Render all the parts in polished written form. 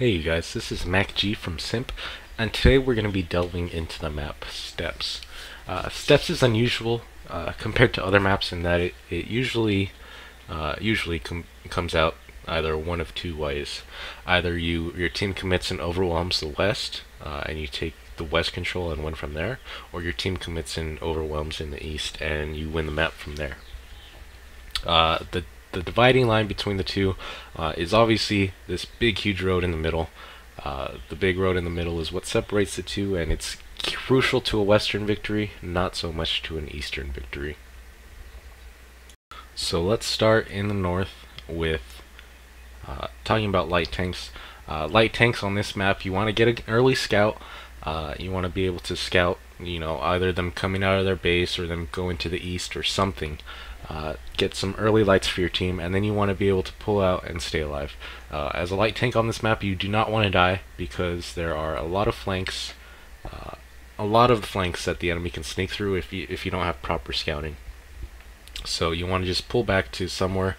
Hey you guys, this is MacG from Simp, and today we're going to be delving into the map Steppes. Steppes is unusual compared to other maps in that it usually comes out either one of two ways. Either your team commits and overwhelms the west, and you take the west control and win from there, or your team commits and overwhelms in the east and you win the map from there. The dividing line between the two is obviously this big huge road in the middle. The big road in the middle is what separates the two, and it's crucial to a western victory, not so much to an eastern victory. So let's start in the north with talking about light tanks. Light tanks on this map, you want to get an early scout. You want to be able to scout, either them coming out of their base or them going to the east or something. Get some early lights for your team, and then you want to be able to pull out and stay alive. As a light tank on this map, you do not want to die because there are a lot of flanks, that the enemy can sneak through if you don't have proper scouting. So you want to just pull back to somewhere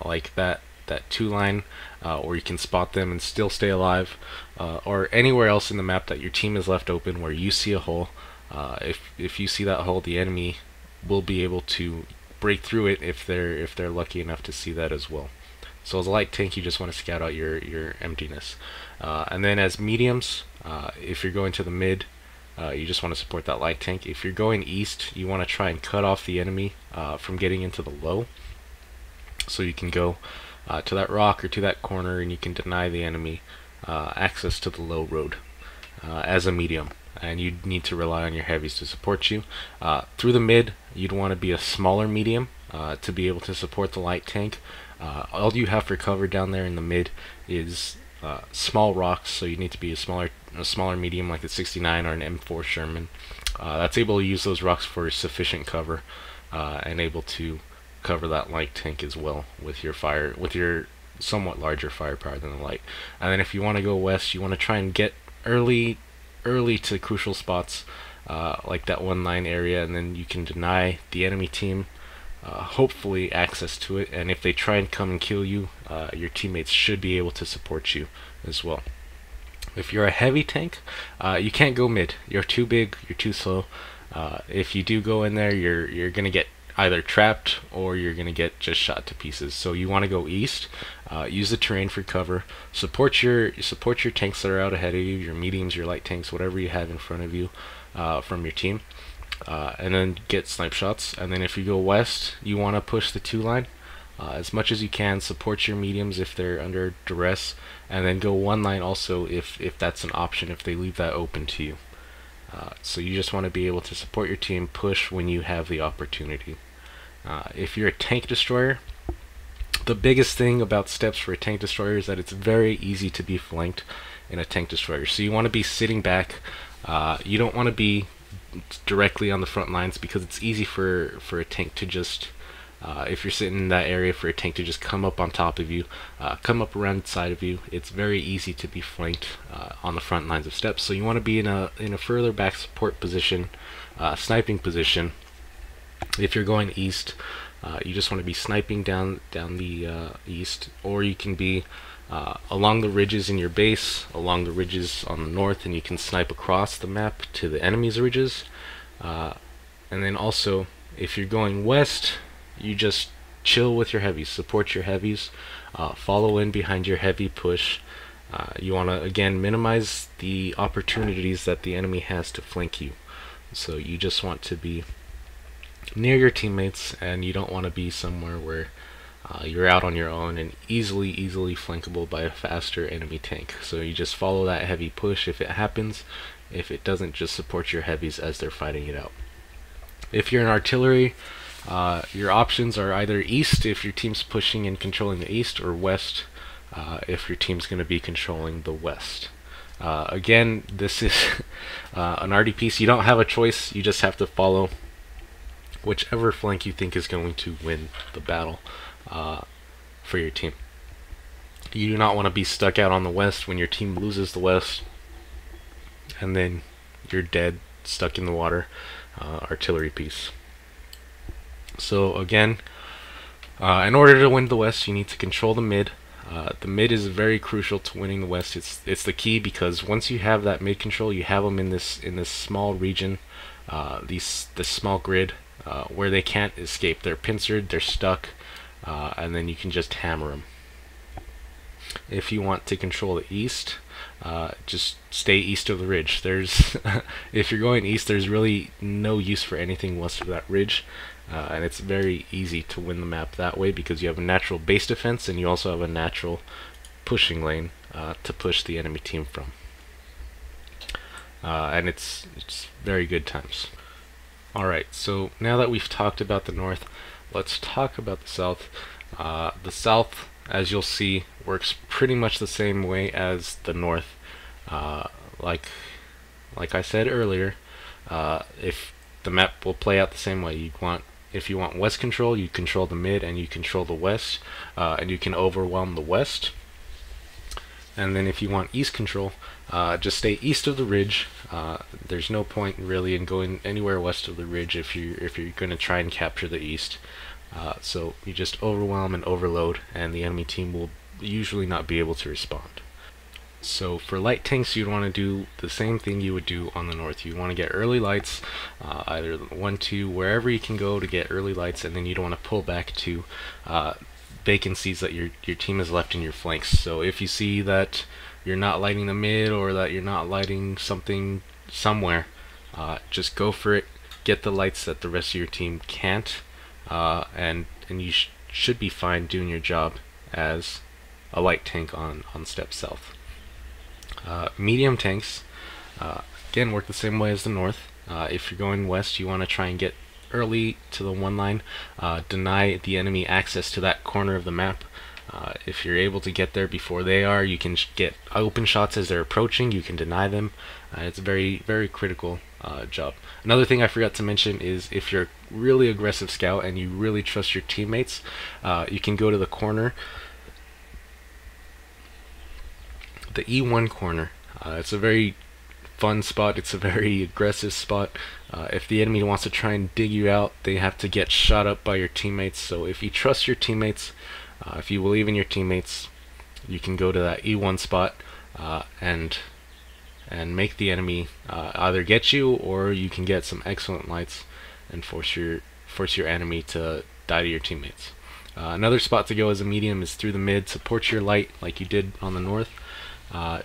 like that 2-line, where you can spot them and still stay alive, or anywhere else in the map that your team is left open where you see a hole. If you see that hole, the enemy will be able to break through it if they're lucky enough to see that as well. So as a light tank, you just want to scout out your emptiness, and then as mediums, if you're going to the mid, you just want to support that light tank. If you're going east, you want to try and cut off the enemy from getting into the low, so you can go to that rock or to that corner and you can deny the enemy access to the low road as a medium. And you need to rely on your heavies to support you. Through the mid, you'd want to be a smaller medium to be able to support the light tank. All you have for cover down there in the mid is small rocks, so you need to be a smaller medium like the 69 or an M4 Sherman. That's able to use those rocks for sufficient cover and able to cover that light tank as well with your somewhat larger firepower than the light. And then if you want to go west, you want to try and get early to crucial spots like that 1-line area, and then you can deny the enemy team hopefully access to it, and if they try and come and kill you, your teammates should be able to support you as well. If you're a heavy tank, you can't go mid. You're too big, you're too slow. If you do go in there, you're gonna get either trapped or you're gonna get just shot to pieces. So you want to go east, use the terrain for cover, support your tanks that are out ahead of you, your mediums, your light tanks, whatever you have in front of you from your team, and then get snipe shots. And then if you go west, you want to push the 2-line as much as you can, support your mediums if they're under duress, and then go 1-line also if that's an option, if they leave that open to you. So you just want to be able to support your team, push when you have the opportunity. If you're a tank destroyer, the biggest thing about Steppes for a tank destroyer is that it's very easy to be flanked in a tank destroyer. So you want to be sitting back. You don't want to be directly on the front lines because it's easy for a tank to just, if you're sitting in that area, for a tank to just come up on top of you, come up around the side of you. It's very easy to be flanked on the front lines of Steppes. So you want to be in a further back support position, sniping position. If you're going east, you just want to be sniping down the east, or you can be along the ridges in your base, along the ridges on the north, and you can snipe across the map to the enemy's ridges. And then also, if you're going west, you just chill with your heavies, support your heavies, follow in behind your heavy push. You want to again minimize the opportunities that the enemy has to flank you. So you just want to be near your teammates, and you don't want to be somewhere where you're out on your own and easily flankable by a faster enemy tank. So you just follow that heavy push if it happens. If it doesn't, just support your heavies as they're fighting it out. If you're an artillery, your options are either east if your team's pushing and controlling the east, or west if your team's going to be controlling the west. Again, this is an arty piece. You don't have a choice. You just have to follow whichever flank you think is going to win the battle for your team. You do not want to be stuck out on the west when your team loses the west and then you're dead, stuck in the water. Artillery piece. So again, in order to win the west, you need to control the mid, The mid is very crucial to winning the west. It's the key, because once you have that mid control, you have them in this small region, this small grid, where they can't escape. They're pincered, they're stuck, and then you can just hammer them. If you want to control the east, just stay east of the ridge. There's if you're going east, there's really no use for anything west of that ridge, and it's very easy to win the map that way, because you have a natural base defense and you also have a natural pushing lane to push the enemy team from, and it's very good times. Alright, so now that we've talked about the north, let's talk about the south. The south, as you'll see, works pretty much the same way as the north. Like I said earlier, if the map will play out the same way. If you want west control, you control the mid and you control the west, and you can overwhelm the west. And then if you want east control, just stay east of the ridge. There's no point really in going anywhere west of the ridge if you're going to try and capture the east. So you just overwhelm and overload, and the enemy team will usually not be able to respond. So for light tanks, you'd want to do the same thing you would do on the north. You want to get early lights, either 1, 2, wherever you can go to get early lights, and then you'd want to pull back to vacancies that your team has left in your flanks. So if you see that you're not lighting the mid, or that you're not lighting something somewhere, just go for it. Get the lights that the rest of your team can't, and you should be fine doing your job as a light tank on step south. Medium tanks, again, work the same way as the north. If you're going west, you want to try and get early to the one line, deny the enemy access to that corner of the map. If you're able to get there before they are, you can get open shots as they're approaching. You can deny them. It's a very, very critical job. Another thing I forgot to mention is, if you're a really aggressive scout and you really trust your teammates, you can go to the corner, the E1 corner. It's a very fun spot. It's a very aggressive spot. If the enemy wants to try and dig you out, they have to get shot up by your teammates. So if you trust your teammates, if you believe in your teammates, you can go to that E1 spot and make the enemy either get you, or you can get some excellent lights and force your enemy to die to your teammates. Another spot to go as a medium is through the mid. Support your light like you did on the north.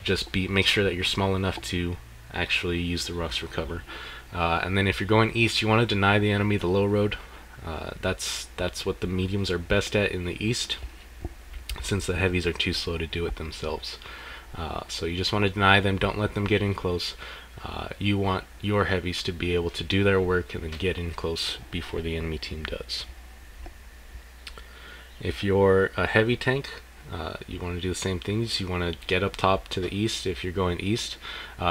Just make sure that you're small enough to actually use the rocks for cover. And then if you're going east, you want to deny the enemy the low road. That's what the mediums are best at in the east, since the heavies are too slow to do it themselves. So you just want to deny them. Don't let them get in close. You want your heavies to be able to do their work and then get in close before the enemy team does. If you're a heavy tank, you want to do the same things. You want to get up top to the east if you're going east.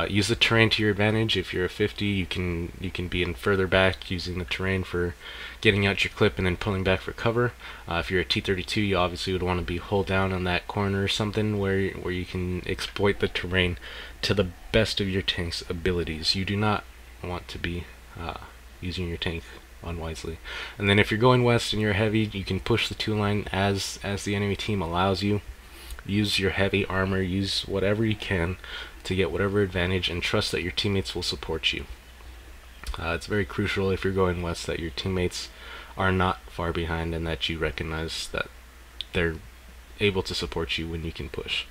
Use the terrain to your advantage. If you're a 50, you can be in further back, using the terrain for getting out your clip and then pulling back for cover. If you're a T-32, you obviously would want to be hold down on that corner or something where you can exploit the terrain to the best of your tank's abilities. You do not want to be using your tank unwisely. And then if you're going west and you're heavy, you can push the 2 line as the enemy team allows you. Use your heavy armor, use whatever you can to get whatever advantage, and trust that your teammates will support you. It's very crucial, if you're going west, that your teammates are not far behind and that you recognize that they're able to support you when you can push.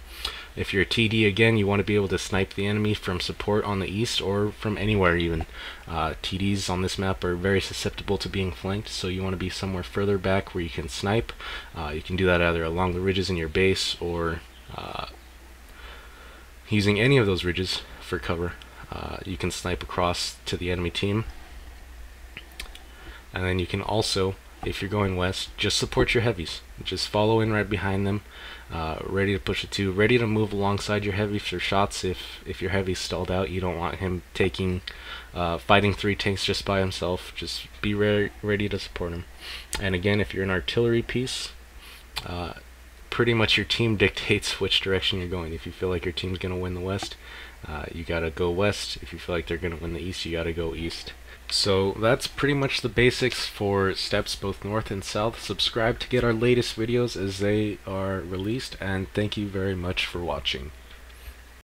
If you're a TD, again, you want to be able to snipe the enemy from support on the east, or from anywhere even. TDs on this map are very susceptible to being flanked, so you want to be somewhere further back where you can snipe. You can do that either along the ridges in your base, or using any of those ridges for cover. You can snipe across to the enemy team. And then you can also, if you're going west, just support your heavies. Just follow in right behind them, ready to push it to, ready to move alongside your heavy for shots. If your heavy's stalled out, you don't want him fighting 3 tanks just by himself. Just be ready to support him. And again, if you're an artillery piece, pretty much your team dictates which direction you're going. If you feel like your team's going to win the west, you gotta go west. If you feel like they're going to win the east, you gotta go east. So that's pretty much the basics for steps both north and south. Subscribe to get our latest videos as they are released, and thank you very much for watching.